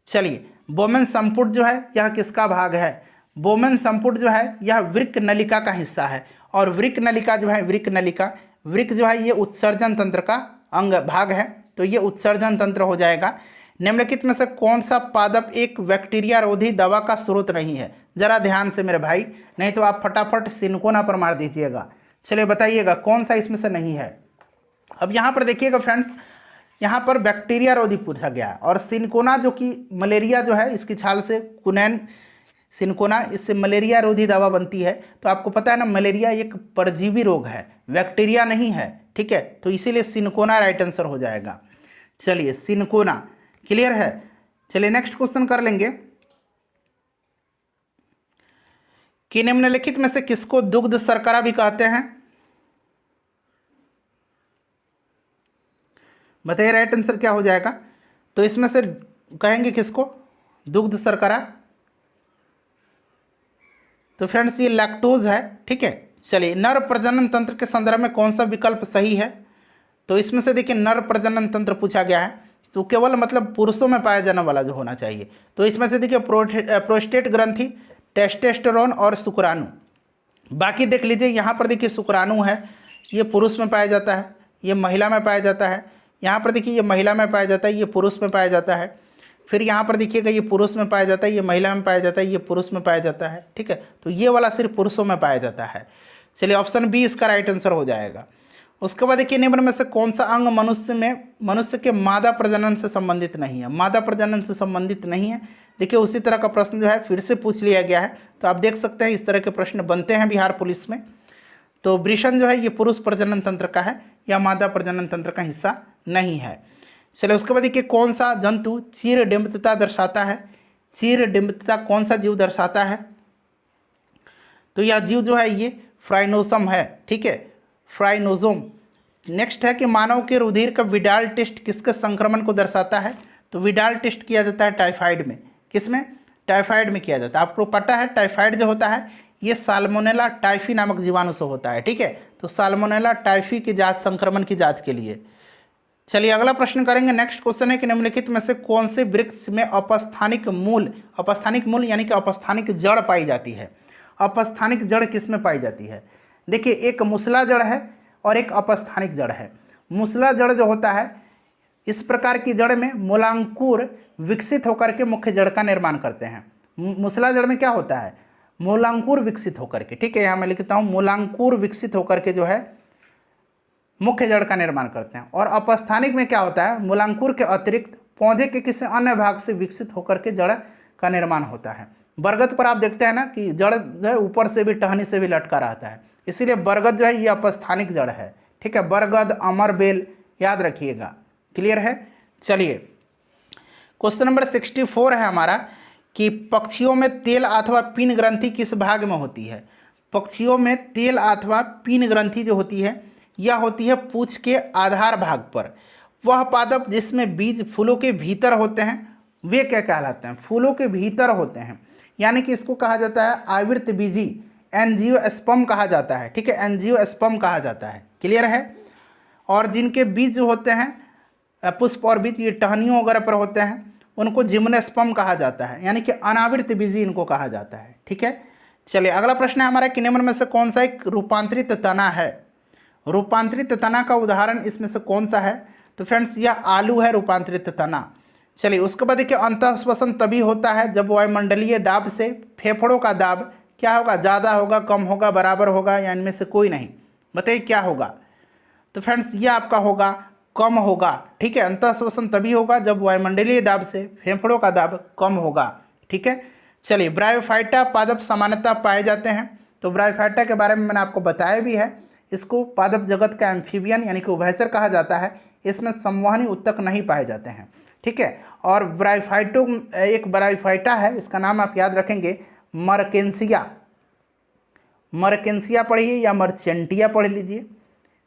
चलिए बोमेन संपुट जो है यह किसका भाग है, बोमेन संपुट जो है यह वृक्क नलिका का हिस्सा है, और वृक्क नलिका जो है, वृक्क नलिका, वृक्क जो है ये उत्सर्जन तंत्र का अंग भाग है, तो ये उत्सर्जन तंत्र हो जाएगा। निम्नलिखित में से कौन सा पादप एक बैक्टीरिया रोधी दवा का स्रोत नहीं है? जरा ध्यान से मेरे भाई, नहीं तो आप फटाफट सिनकोना पर मार दीजिएगा। चलिए बताइएगा कौन सा इसमें से नहीं है। अब यहाँ पर देखिएगा फ्रेंड्स, यहाँ पर बैक्टीरिया रोधी पूछा गया और सिनकोना जो कि मलेरिया जो है इसकी छाल से कुनैन सिनकोना, इससे मलेरिया रोधी दवा बनती है। तो आपको पता है ना, मलेरिया एक परजीवी रोग है, बैक्टीरिया नहीं है, ठीक है। तो इसीलिए सिनकोना राइट आंसर हो जाएगा। चलिए सिनकोना क्लियर है। चलिए नेक्स्ट क्वेश्चन कर लेंगे कि निम्नलिखित में से किसको दुग्ध शर्करा भी कहते हैं? बताइए राइट आंसर क्या हो जाएगा। तो इसमें से कहेंगे किसको दुग्ध शर्करा? तो फ्रेंड्स ये लैक्टोज है, ठीक है। चलिए नर प्रजनन तंत्र के संदर्भ में कौन सा विकल्प सही है? तो इसमें से देखिए नर प्रजनन तंत्र पूछा गया है, तो केवल मतलब पुरुषों में पाया जाने वाला जो होना चाहिए। तो इसमें से देखिए प्रोस्टेट ग्रंथि, टेस्टोस्टेरोन और शुक्राणु। बाकी देख लीजिए, यहाँ पर देखिए शुक्राणु है, ये पुरुष में पाया जाता है, ये महिला में पाया जाता है। यहाँ पर देखिए ये महिला में पाया जाता है, ये पुरुष में पाया जाता है। फिर यहाँ पर देखिएगा ये पुरुष में पाया जाता है, ये महिला में पाया जाता है, ये पुरुष में पाया जाता है, ठीक है। तो ये वाला सिर्फ पुरुषों में पाया जाता है। चलिए ऑप्शन बी इसका राइट आंसर हो जाएगा। उसके बाद देखिए निम्न में से कौन सा अंग मनुष्य के मादा प्रजनन से संबंधित नहीं है? मादा प्रजनन से संबंधित नहीं है। देखिए उसी तरह का प्रश्न जो है फिर से पूछ लिया गया है। तो आप देख सकते हैं इस तरह के प्रश्न बनते हैं बिहार पुलिस में। तो वृषण जो है ये पुरुष प्रजनन तंत्र का है या मादा प्रजनन तंत्र का हिस्सा नहीं है। चलिए उसके बाद देखिए कौन सा जंतु चीर डिम्बता दर्शाता है? चीर डिम्बता कौन सा जीव दर्शाता है? तो यह जीव जो है ये फ्राइनोसम है, ठीक है, फ्राइनोसोम। नेक्स्ट है कि मानव के रुधिर का विडाल टेस्ट किसके संक्रमण को दर्शाता है? तो विडाल टेस्ट किया जाता है टाइफाइड में। किसमें? टाइफाइड में किया जाता है। आपको पता है टाइफाइड जो होता है ये साल्मोनेला टाइफी नामक जीवाणु से होता है, ठीक है। तो साल्मोनेला टाइफी की जांच, संक्रमण की जांच के लिए। चलिए अगला प्रश्न करेंगे। नेक्स्ट क्वेश्चन है कि निम्नलिखित में से कौन से वृक्ष में अपस्थानिक मूल यानी कि अपस्थानिक जड़ पाई जाती है? अपस्थानिक जड़ किस में पाई जाती है? देखिए एक मुसला जड़ है और एक अपस्थानिक जड़ है। मुसला जड़ जो होता है इस प्रकार की जड़ में मूलांकुर विकसित होकर के मुख्य जड़ का निर्माण करते हैं। मुसला जड़ में क्या होता है? मूलांकुर विकसित होकर के, ठीक है, यहाँ मैं लिखता हूँ मूलांकुर विकसित होकर के जो है मुख्य जड़ का निर्माण करते हैं। और अपस्थानिक में क्या होता है? मूलांकुर के अतिरिक्त पौधे के किसी अन्य भाग से विकसित होकर के जड़ का निर्माण होता है। बरगद पर आप देखते हैं ना कि जड़ जो है ऊपर से भी टहनी से भी लटका रहता है, इसीलिए बरगद जो है ये अपस्थानिक जड़ है, ठीक है। बरगद, अमर, बेल याद रखिएगा। क्लियर है। चलिए क्वेश्चन नंबर 64 है हमारा कि पक्षियों में तेल अथवा पीन ग्रंथि किस भाग में होती है? पक्षियों में तेल अथवा पीन ग्रंथि जो होती है यह होती है पूंछ के आधार भाग पर। वह पादप जिसमें बीज फूलों के भीतर होते हैं वे क्या कहलाते हैं? फूलों के भीतर होते हैं, यानी कि इसको कहा जाता है आवृत बीजी, एंजियोस्पर्म कहा जाता है, ठीक है, एंजियोस्पर्म कहा जाता है। क्लियर है। और जिनके बीज जो होते हैं पुष्प और बीज ये टहनियों वगैरह पर होते हैं उनको जिम्नोस्पर्म कहा जाता है, यानी कि अनावृत बीजी इनको कहा जाता है, ठीक है। चलिए अगला प्रश्न है हमारा कि निम्न में से कौन सा एक रूपांतरित तना है? रूपांतरित तना का उदाहरण इसमें से कौन सा है? तो फ्रेंड्स यह आलू है, रूपांतरित तना। चलिए उसके बाद देखिए अंतःश्वसन तभी होता है जब वायुमंडलीय दाब से फेफड़ों का दाब क्या होगा? ज़्यादा होगा, कम होगा, बराबर होगा या इनमें से कोई नहीं? बताइए क्या होगा? तो फ्रेंड्स ये आपका होगा कम होगा, ठीक है। अंतःश्वसन तभी होगा जब वायुमंडलीय दाब से फेफड़ों का दाब कम होगा, ठीक है। चलिए ब्रायोफाइटा पादप सामान्यतः पाए जाते हैं। तो ब्रायोफाइटा के बारे में मैंने आपको बताया भी है। इसको पादप जगत का एम्फीबियन यानी कि उभयचर कहा जाता है। इसमें संवहनी उत्तक नहीं पाए जाते हैं, ठीक है। और ब्रायोफाइटो एक ब्रायोफाइटा है, इसका नाम आप याद रखेंगे मर्केंसिया। मर्केंसिया पढ़िए या मर्चेंटिया पढ़ लीजिए,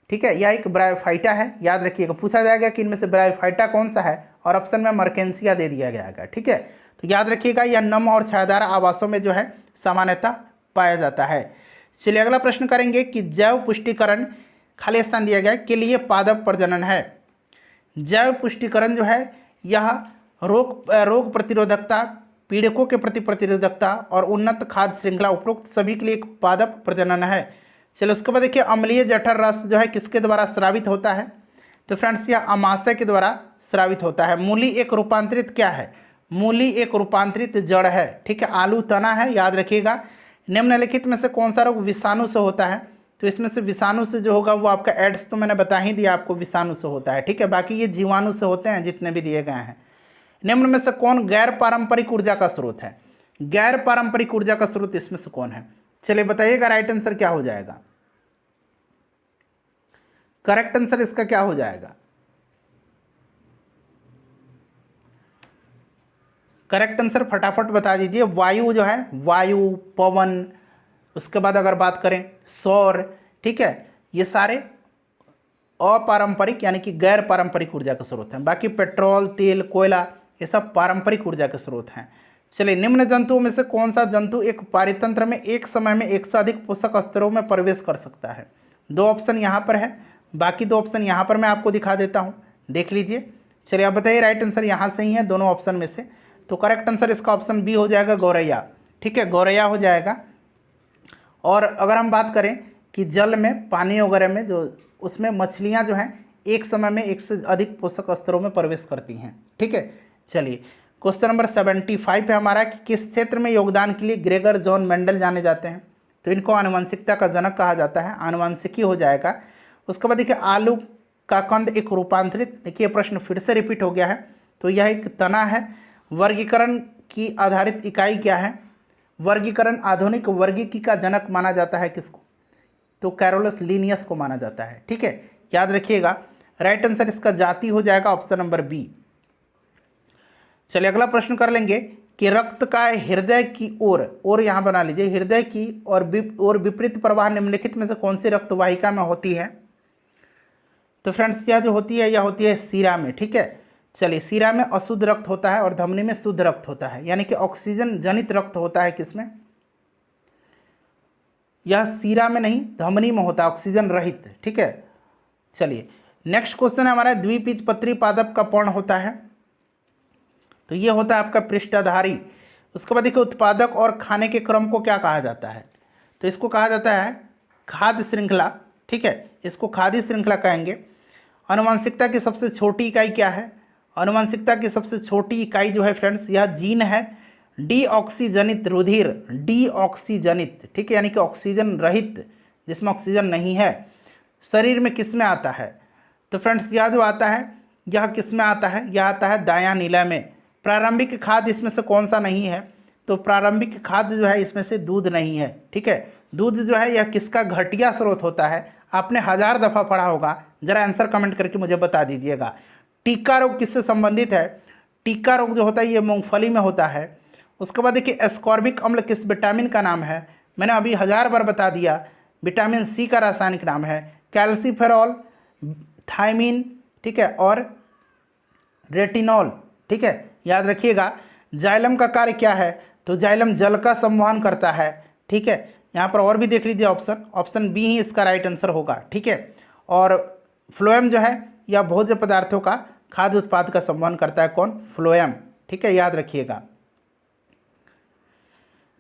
ठीक है। यह एक ब्रायोफाइटा है, याद रखिएगा। पूछा जाएगा कि इनमें से ब्रायोफाइटा कौन सा है और ऑप्शन में मर्केंसिया दे दिया गया, ठीक है। तो याद रखिएगा यह नम और छायादार आवासों में जो है सामान्यतः पाया जाता है। चलिए अगला प्रश्न करेंगे कि जैव पुष्टिकरण खाली स्थान दिया गया के लिए पादप प्रजनन है। जैव पुष्टिकरण जो है यह रोग प्रतिरोधकता, पीड़कों के प्रति प्रतिरोधकता और उन्नत खाद्य श्रृंखला उपरोक्त सभी के लिए एक पादप प्रजनन है। चलो उसके बाद देखिए अम्लीय जठर रस जो है किसके द्वारा स्रावित होता है? तो फ्रेंड्स यह अमाशय के द्वारा स्रावित होता है। मूली एक रूपांतरित क्या है? मूली एक रूपांतरित जड़ है, ठीक है। आलू तना है, याद रखिएगा। निम्नलिखित में से कौन सा रोग विषाणु से होता है? तो इसमें से विषाणु से जो होगा वो आपका एड्स तो मैंने बता ही दिया आपको, विषाणु से होता है, ठीक है। बाकी ये जीवाणु से होते हैं जितने भी दिए गए हैं। निम्न में से कौन गैर पारंपरिक ऊर्जा का स्रोत है? गैर पारंपरिक ऊर्जा का स्रोत इसमें से कौन है? चलिए बताइएगा, राइट आंसर क्या हो जाएगा? करेक्ट आंसर इसका क्या हो जाएगा? करेक्ट आंसर फटाफट बता दीजिए। वायु जो है, वायु, पवन, उसके बाद अगर बात करें सौर, ठीक है, ये सारे अपारंपरिक यानी कि गैर पारंपरिक ऊर्जा के स्रोत हैं। बाकी पेट्रोल, तेल, कोयला ये सब पारंपरिक ऊर्जा के स्रोत हैं। चलिए, निम्न जंतुओं में से कौन सा जंतु एक पारितंत्र में एक समय में एक से अधिक पोषक स्तरों में प्रवेश कर सकता है? दो ऑप्शन यहाँ पर है, बाकी दो ऑप्शन यहाँ पर मैं आपको दिखा देता हूँ, देख लीजिए। चलिए आप बताइए, राइट आंसर यहाँ से ही है दोनों ऑप्शन में से। तो करेक्ट आंसर इसका ऑप्शन बी हो जाएगा, गौरैया, ठीक है, गौरैया हो जाएगा। और अगर हम बात करें कि जल में, पानी वगैरह में जो उसमें मछलियाँ जो हैं एक समय में एक से अधिक पोषक स्तरों में प्रवेश करती हैं, ठीक है। चलिए, क्वेश्चन नंबर 75 है हमारा कि किस क्षेत्र में योगदान के लिए ग्रेगर जॉन मेंडल जाने जाते हैं? तो इनको आनुवंशिकता का जनक कहा जाता है, आनुवंशिकी हो जाएगा। उसके बाद देखिए, आलू का कंद एक रूपांतरित, देखिए प्रश्न फिर से रिपीट हो गया है। तो यह एक तना है। वर्गीकरण की आधारित इकाई क्या है? वर्गीकरण, आधुनिक वर्गीकी का जनक माना जाता है किसको? तो कैरोलस लीनियस को माना जाता है, ठीक है, याद रखिएगा। राइट आंसर इसका जाति हो जाएगा ऑप्शन नंबर बी। चलिए अगला प्रश्न कर लेंगे कि रक्त का हृदय की ओर यहाँ बना लीजिए, हृदय की और विपरीत प्रवाह निम्नलिखित में से कौन सी रक्त वाहिका में होती है? तो फ्रेंड्स यह जो होती है, यह होती है सीरा में, ठीक है। चलिए, सीरा में अशुद्ध रक्त होता है और धमनी में शुद्ध रक्त होता है, यानी कि ऑक्सीजन जनित रक्त होता है किसमें? यह सीरा में नहीं, धमनी में होता है, ऑक्सीजन रहित, ठीक है। चलिए नेक्स्ट क्वेश्चन है हमारा, द्विबीजपत्री पादप का पर्ण होता है? तो ये होता है आपका पृष्ठधारी। उसके बाद देखिए, उत्पादक और खाने के क्रम को क्या कहा जाता है? तो इसको कहा जाता है खाद्य श्रृंखला, ठीक है, इसको खाद्य श्रृंखला कहेंगे। आनुवंशिकता की सबसे छोटी इकाई क्या है? आनुवंशिकता की सबसे छोटी इकाई जो है फ्रेंड्स, यह जीन है। डीऑक्सीजनित रुधिर, डीऑक्सीजनित, ठीक है, यानी कि ऑक्सीजन रहित, जिसमें ऑक्सीजन नहीं है, शरीर में किस में आता है? तो फ्रेंड्स यह जो आता है, यह किस में आता है? यह आता है दायां नीला में। प्रारंभिक खाद्य इसमें से कौन सा नहीं है? तो प्रारंभिक खाद्य जो है इसमें से दूध नहीं है, ठीक है। दूध जो है यह किसका घटिया स्रोत होता है? आपने 1000 दफ़ा पढ़ा होगा, जरा आंसर कमेंट करके मुझे बता दीजिएगा। टीका रोग किससे संबंधित है? टीका रोग जो होता है ये मूंगफली में होता है। उसके बाद देखिए, एस्कॉर्बिक अम्ल किस विटामिन का नाम है? मैंने अभी 1000 बार बता दिया, विटामिन सी का रासायनिक नाम है कैल्सीफेरॉल, थायमीन, ठीक है, और रेटिनॉल, ठीक है, याद रखिएगा। जाइलम का कार्य क्या है? तो जाइलम जल का संवहन करता है, ठीक है। यहाँ पर और भी देख लीजिए, ऑप्शन बी ही इसका राइट आंसर होगा, ठीक है। और फ्लोएम जो है यह भोज्य पदार्थों का खाद्य उत्पाद का संवहन करता है, कौन? फ्लोएम, ठीक है, याद रखिएगा।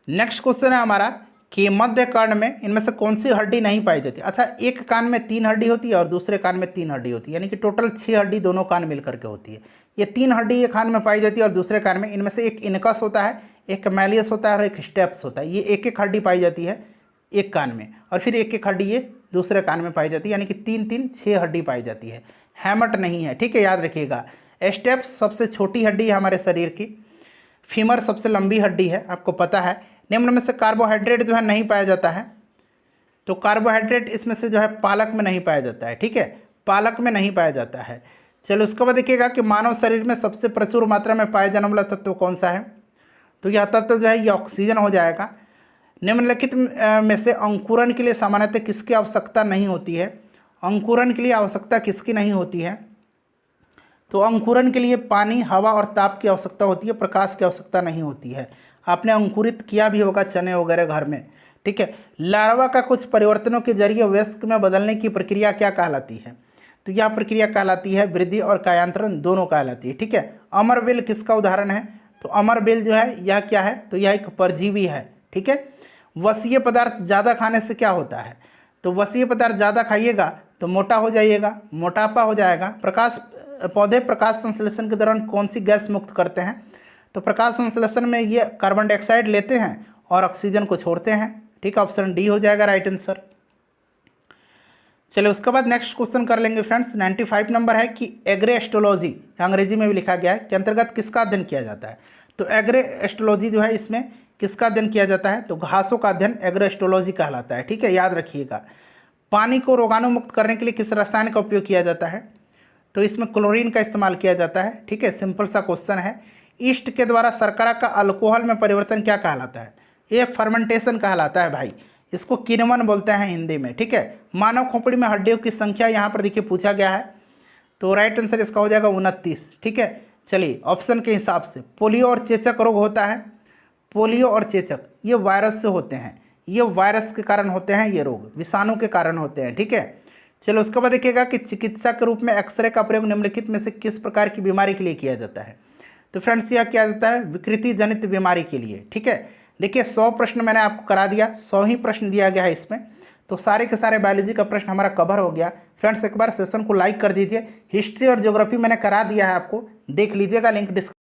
नेक्स्ट क्वेश्चन है हमारा कि मध्य कर्ण में इनमें से कौन सी हड्डी नहीं पाई जाती? अच्छा, एक कान में 3 हड्डी होती है और दूसरे कान में 3 हड्डी होती है, यानी कि टोटल 6 हड्डी दोनों कान मिलकर के होती है। ये 3 हड्डी एक कान में पाई जाती है और दूसरे कान में, इनमें से एक इनकस होता है, एक मैलियस होता है और एक स्टेप्स होता है। ये एक एक हड्डी पाई जाती है एक कान में, और फिर एक एक हड्डी ये दूसरे कान में पाई जाती है, यानी कि 3 6 हड्डी पाई जाती है, हैमट नहीं है, ठीक है, याद रखिएगा। स्टेप्स सबसे छोटी हड्डी है हमारे शरीर की। फीमर सबसे लंबी हड्डी है, आपको पता है। निम्न में से कार्बोहाइड्रेट जो है नहीं पाया जाता है, तो कार्बोहाइड्रेट इसमें से जो है पालक में नहीं पाया जाता है, ठीक है, पालक में नहीं पाया जाता है। चलो उसके बाद देखिएगा कि मानव शरीर में सबसे प्रचुर मात्रा में पाया जाने वाला तत्व कौन सा है? तो यह तत्व जो है ये ऑक्सीजन हो जाएगा। निम्नलिखित में से अंकुरन के लिए सामान्यतः किसकी आवश्यकता नहीं होती है? अंकुरन के लिए आवश्यकता किसकी नहीं होती है? तो अंकुरन के लिए पानी, हवा और ताप की आवश्यकता होती है, प्रकाश की आवश्यकता नहीं होती है। आपने अंकुरित किया भी होगा चने वगैरह घर में, ठीक है। लार्वा का कुछ परिवर्तनों के जरिए वयस्क में बदलने की प्रक्रिया क्या कहलाती है? तो यह प्रक्रिया कहलाती है वृद्धि और कायांतरण दोनों कहलाती है, ठीक है। अमरबेल किसका उदाहरण है? तो अमरबेल जो है यह क्या है? तो यह एक परजीवी है, ठीक है। वसीय पदार्थ ज़्यादा खाने से क्या होता है? तो वसीय पदार्थ ज़्यादा खाइएगा तो मोटा हो जाइएगा, मोटापा हो जाएगा। पौधे प्रकाश संश्लेषण के दौरान कौन सी गैस मुक्त करते हैं? तो प्रकाश संश्लेषण में ये कार्बन डाइऑक्साइड लेते हैं और ऑक्सीजन को छोड़ते हैं। ठीक है, ऑप्शन डी हो जाएगा राइट आंसर। चलिए उसके बाद नेक्स्ट क्वेश्चन कर लेंगे फ्रेंड्स। 95 नंबर है कि एग्रोएस्ट्रोलॉजी, अंग्रेजी में भी लिखा गया है, के अंतर्गत किसका अध्ययन किया जाता है? तो एग्रोएस्ट्रोलॉजी जो है इसमें किसका अध्ययन किया जाता है? तो घासों का अध्ययन एग्रोएस्ट्रोलॉजी कहलाता है। ठीक है, याद रखिएगा। पानी को रोगाणु मुक्त करने के लिए किस रसायन का उपयोग किया जाता है? तो इसमें क्लोरीन का इस्तेमाल किया जाता है। ठीक है, सिंपल सा क्वेश्चन है। ईस्ट के द्वारा शर्करा का अल्कोहल में परिवर्तन क्या कहलाता है? ये फर्मेंटेशन कहलाता है भाई, इसको किण्वन बोलते हैं हिंदी में। ठीक है, मानव खोपड़ी में हड्डियों की संख्या यहाँ पर देखिए पूछा गया है, तो राइट आंसर इसका हो जाएगा 29। ठीक है, चलिए ऑप्शन के हिसाब से पोलियो और चेचक रोग होता है। पोलियो और चेचक ये वायरस से होते हैं, ये वायरस के कारण होते हैं, ये रोग विषाणु के कारण होते हैं। ठीक है, चलो उसके बाद देखिएगा कि चिकित्सा के रूप में एक्सरे का प्रयोग निम्नलिखित में से किस प्रकार की बीमारी के लिए किया जाता है? तो फ्रेंड्स यह किया जाता है विकृति जनित बीमारी के लिए। ठीक है, देखिए 100 प्रश्न मैंने आपको करा दिया, 100 ही प्रश्न दिया गया है इसमें, तो सारे के सारे बायोलॉजी का प्रश्न हमारा कवर हो गया। फ्रेंड्स एक बार सेशन को लाइक कर दीजिए। हिस्ट्री और ज्योग्राफी मैंने करा दिया है आपको, देख लीजिएगा, लिंक डिस्क्रिप्शन